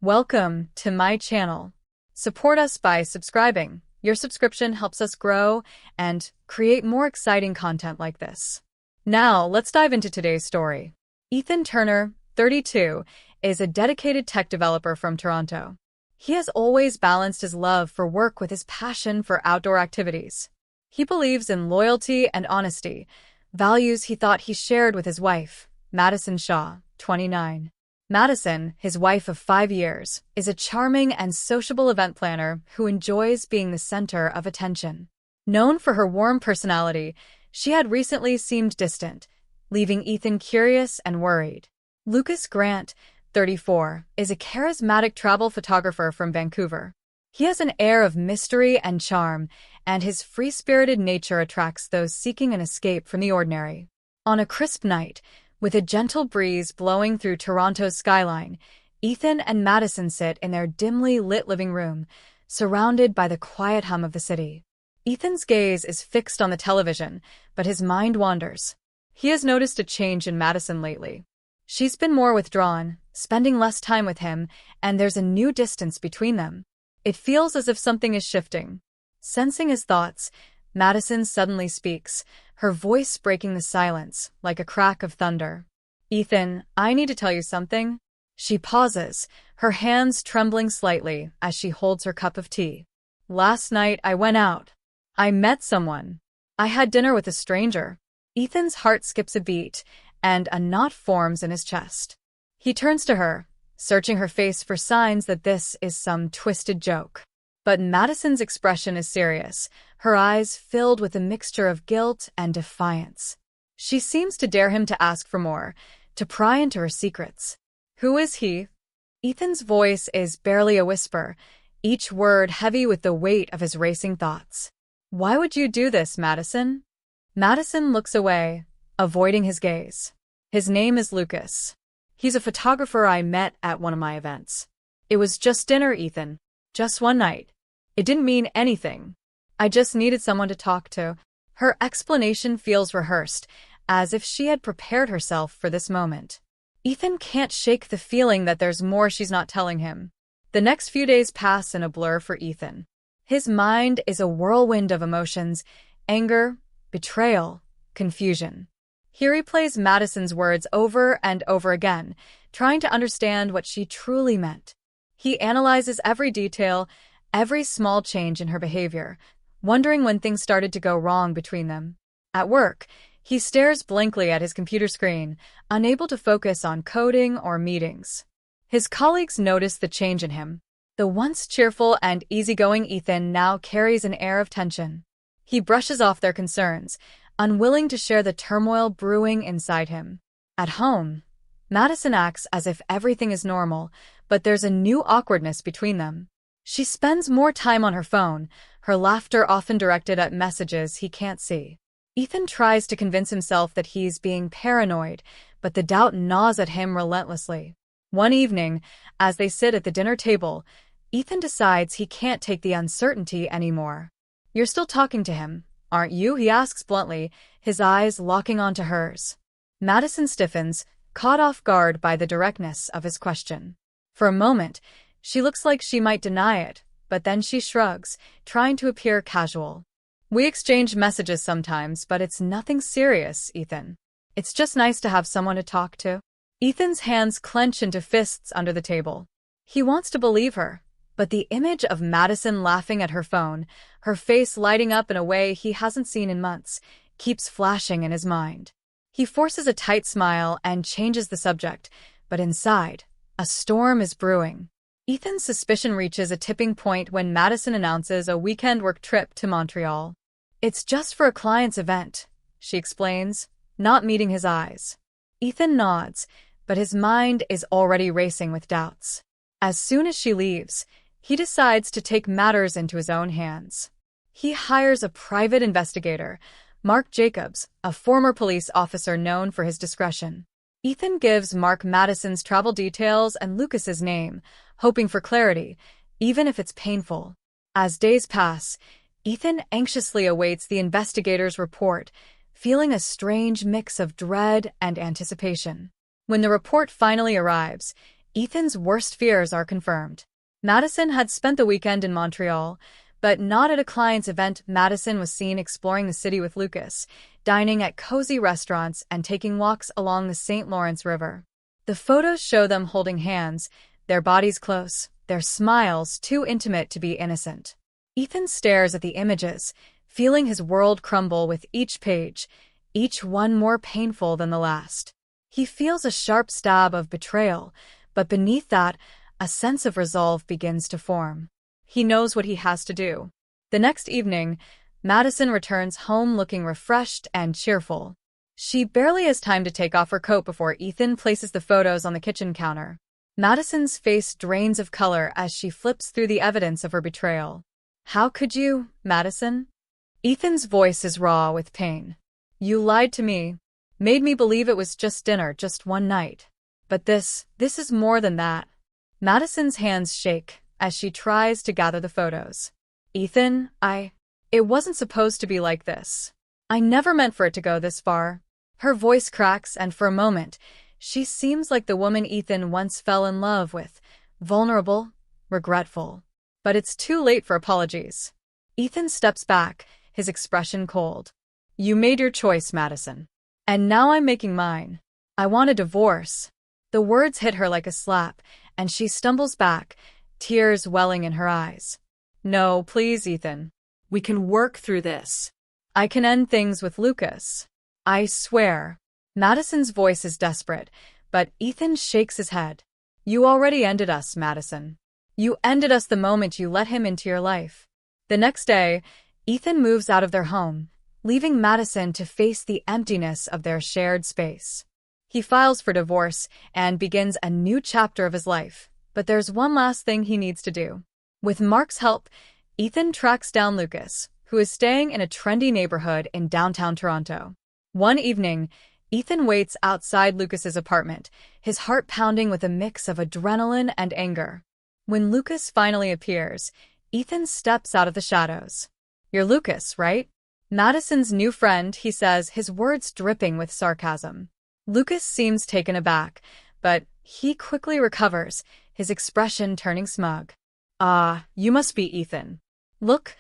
Welcome to my channel. Support us by subscribing. Your subscription helps us grow and create more exciting content like this. Now, let's dive into today's story. Ethan Turner, 32, is a dedicated tech developer from Toronto. He has always balanced his love for work with his passion for outdoor activities. He believes in loyalty and honesty, values he thought he shared with his wife, Madison Shaw, 29. Madison, his wife of 5 years, is a charming and sociable event planner who enjoys being the center of attention. Known for her warm personality, she had recently seemed distant, leaving Ethan curious and worried. Lucas Grant, 34, is a charismatic travel photographer from Vancouver. He has an air of mystery and charm, and his free-spirited nature attracts those seeking an escape from the ordinary. On a crisp night, with a gentle breeze blowing through Toronto's skyline, Ethan and Madison sit in their dimly lit living room, surrounded by the quiet hum of the city. Ethan's gaze is fixed on the television, but his mind wanders. He has noticed a change in Madison lately. She's been more withdrawn, spending less time with him, and there's a new distance between them. It feels as if something is shifting. Sensing his thoughts, Madison suddenly speaks, her voice breaking the silence like a crack of thunder. "Ethan, I need to tell you something." She pauses, her hands trembling slightly as she holds her cup of tea. "Last night I went out. I met someone. I had dinner with a stranger." Ethan's heart skips a beat, and a knot forms in his chest. He turns to her, searching her face for signs that this is some twisted joke. But Madison's expression is serious, her eyes filled with a mixture of guilt and defiance. She seems to dare him to ask for more, to pry into her secrets. "Who is he?" Ethan's voice is barely a whisper, each word heavy with the weight of his racing thoughts. "Why would you do this, Madison?" Madison looks away, avoiding his gaze. "His name is Lucas. He's a photographer I met at one of my events. It was just dinner, Ethan. Just one night. It didn't mean anything. I just needed someone to talk to." Her explanation feels rehearsed, as if she had prepared herself for this moment. Ethan can't shake the feeling that there's more she's not telling him. The next few days pass in a blur for Ethan. His mind is a whirlwind of emotions: anger, betrayal, confusion. He replays Madison's words over and over again, trying to understand what she truly meant. He analyzes every detail, every small change in her behavior, wondering when things started to go wrong between them. At work, he stares blankly at his computer screen, unable to focus on coding or meetings. His colleagues notice the change in him. The once cheerful and easygoing Ethan now carries an air of tension. He brushes off their concerns, unwilling to share the turmoil brewing inside him. At home, Madison acts as if everything is normal, but there's a new awkwardness between them. She spends more time on her phone, her laughter often directed at messages he can't see. Ethan tries to convince himself that he's being paranoid, but the doubt gnaws at him relentlessly. One evening, as they sit at the dinner table, Ethan decides he can't take the uncertainty anymore. "You're still talking to him, aren't you?" he asks bluntly, his eyes locking onto hers. Madison stiffens, caught off guard by the directness of his question. For a moment, she looks like she might deny it, but then she shrugs, trying to appear casual. "We exchange messages sometimes, but it's nothing serious, Ethan. It's just nice to have someone to talk to." Ethan's hands clench into fists under the table. He wants to believe her, but the image of Madison laughing at her phone, her face lighting up in a way he hasn't seen in months, keeps flashing in his mind. He forces a tight smile and changes the subject, but inside, a storm is brewing. Ethan's suspicion reaches a tipping point when Madison announces a weekend work trip to Montreal. "It's just for a client's event," she explains, not meeting his eyes. Ethan nods, but his mind is already racing with doubts. As soon as she leaves, he decides to take matters into his own hands. He hires a private investigator, Mark Jacobs, a former police officer known for his discretion. Ethan gives Mark Madison's travel details and Lucas's name, hoping for clarity, even if it's painful. As days pass, Ethan anxiously awaits the investigator's report, feeling a strange mix of dread and anticipation. When the report finally arrives, Ethan's worst fears are confirmed. Madison had spent the weekend in Montreal, but not at a client's event. Madison was seen exploring the city with Lucas, dining at cozy restaurants and taking walks along the St. Lawrence River. The photos show them holding hands, their bodies close, their smiles too intimate to be innocent. Ethan stares at the images, feeling his world crumble with each page, each one more painful than the last. He feels a sharp stab of betrayal, but beneath that, a sense of resolve begins to form. He knows what he has to do. The next evening, Madison returns home looking refreshed and cheerful. She barely has time to take off her coat before Ethan places the photos on the kitchen counter. Madison's face drains of color as she flips through the evidence of her betrayal. "How could you, Madison?" Ethan's voice is raw with pain. "You lied to me. Made me believe it was just dinner, just one night. But this is more than that." Madison's hands shake as she tries to gather the photos. "Ethan, it wasn't supposed to be like this. I never meant for it to go this far." Her voice cracks, and for a moment, she seems like the woman Ethan once fell in love with, vulnerable, regretful. But it's too late for apologies. Ethan steps back, his expression cold. "You made your choice, Madison. And now I'm making mine. I want a divorce." The words hit her like a slap, and she stumbles back, tears welling in her eyes. "No, please, Ethan. We can work through this. I can end things with Lucas. I swear." Madison's voice is desperate, but Ethan shakes his head. "You already ended us, Madison. You ended us the moment you let him into your life." The next day, Ethan moves out of their home, leaving Madison to face the emptiness of their shared space. He files for divorce and begins a new chapter of his life, but there's one last thing he needs to do. With Mark's help, Ethan tracks down Lucas, who is staying in a trendy neighborhood in downtown Toronto. One evening, Ethan waits outside Lucas's apartment, his heart pounding with a mix of adrenaline and anger. When Lucas finally appears, Ethan steps out of the shadows. "You're Lucas, right?" "Madison's new friend," he says, his words dripping with sarcasm. Lucas seems taken aback, but he quickly recovers, his expression turning smug. "Ah, you must be Ethan. Look,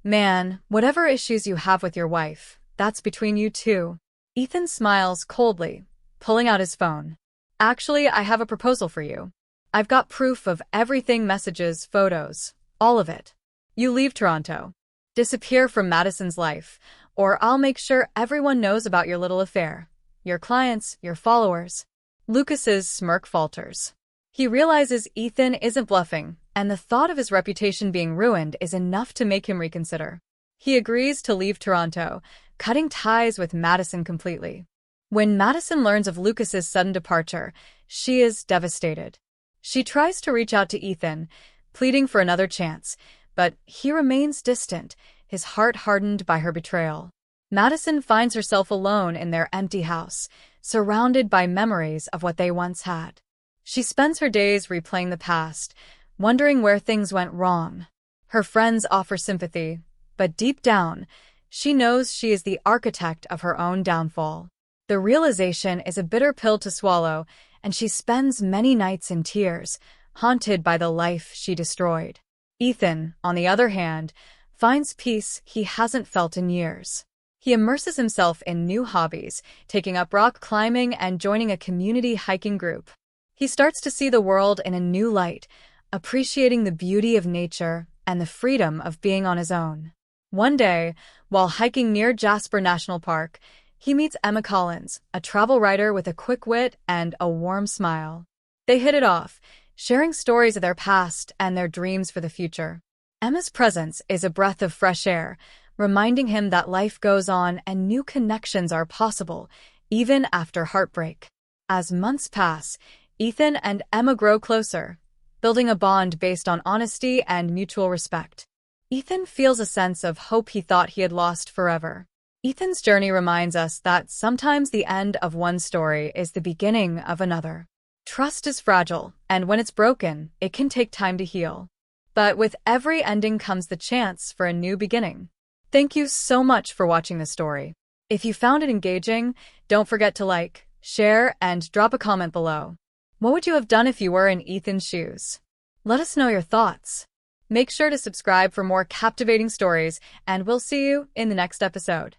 man, whatever issues you have with your wife, that's between you two." Ethan smiles coldly, pulling out his phone. "Actually, I have a proposal for you. I've got proof of everything, messages, photos, all of it. You leave Toronto. Disappear from Madison's life, or I'll make sure everyone knows about your little affair. Your clients, your followers." Lucas's smirk falters. He realizes Ethan isn't bluffing, and the thought of his reputation being ruined is enough to make him reconsider. He agrees to leave Toronto, cutting ties with Madison completely. When Madison learns of Lucas's sudden departure, she is devastated. She tries to reach out to Ethan, pleading for another chance, but he remains distant, his heart hardened by her betrayal. Madison finds herself alone in their empty house, surrounded by memories of what they once had. She spends her days replaying the past, wondering where things went wrong. Her friends offer sympathy, but deep down, she knows she is the architect of her own downfall. The realization is a bitter pill to swallow, and she spends many nights in tears, haunted by the life she destroyed. Ethan, on the other hand, finds peace he hasn't felt in years. He immerses himself in new hobbies, taking up rock climbing and joining a community hiking group. He starts to see the world in a new light, appreciating the beauty of nature and the freedom of being on his own. One day, while hiking near Jasper National Park, he meets Emma Collins, a travel writer with a quick wit and a warm smile. They hit it off, sharing stories of their past and their dreams for the future. Emma's presence is a breath of fresh air, reminding him that life goes on and new connections are possible, even after heartbreak. As months pass, Ethan and Emma grow closer, building a bond based on honesty and mutual respect. Ethan feels a sense of hope he thought he had lost forever. Ethan's journey reminds us that sometimes the end of one story is the beginning of another. Trust is fragile, and when it's broken, it can take time to heal. But with every ending comes the chance for a new beginning. Thank you so much for watching this story. If you found it engaging, don't forget to like, share, and drop a comment below. What would you have done if you were in Ethan's shoes? Let us know your thoughts. Make sure to subscribe for more captivating stories, and we'll see you in the next episode.